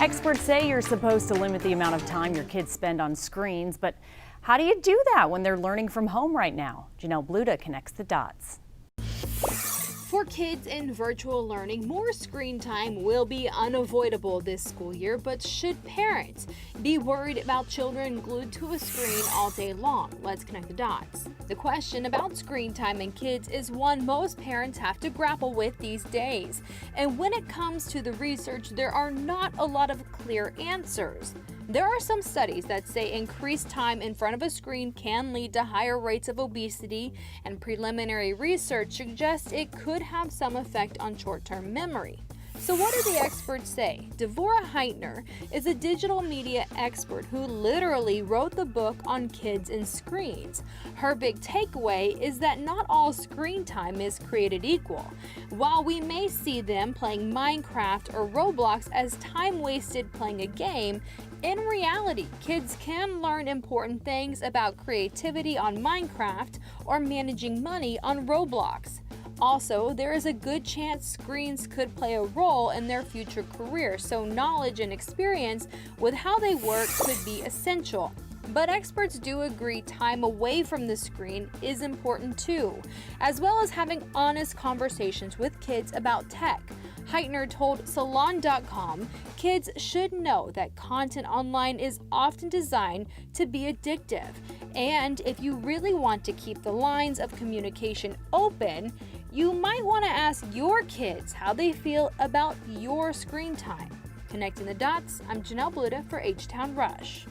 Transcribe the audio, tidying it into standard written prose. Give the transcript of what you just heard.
Experts say you're supposed to limit the amount of time your kids spend on screens, but how do you do that when they're learning from home right now? Janelle Bluda connects the dots. For kids in virtual learning, more screen time will be unavoidable this school year, but should parents be worried about children glued to a screen all day long? Let's connect the dots. The question about screen time in kids is one most parents have to grapple with these days. And when it comes to the research, there are not a lot of clear answers. There are some studies that say increased time in front of a screen can lead to higher rates of obesity, and preliminary research suggests it could have some effect on short-term memory. So what do the experts say? Devora Heitner is a digital media expert who literally wrote the book on kids and screens. Her big takeaway is that not all screen time is created equal. While we may see them playing Minecraft or Roblox as time wasted playing a game, in reality, kids can learn important things about creativity on Minecraft or managing money on Roblox. Also, there is a good chance screens could play a role in their future career, so knowledge and experience with how they work could be essential. But experts do agree time away from the screen is important too, as well as having honest conversations with kids about tech. Heitner told Salon.com, kids should know that content online is often designed to be addictive. And if you really want to keep the lines of communication open, you might want to ask your kids how they feel about your screen time. Connecting the dots, I'm Janelle Bluda for H-Town Rush.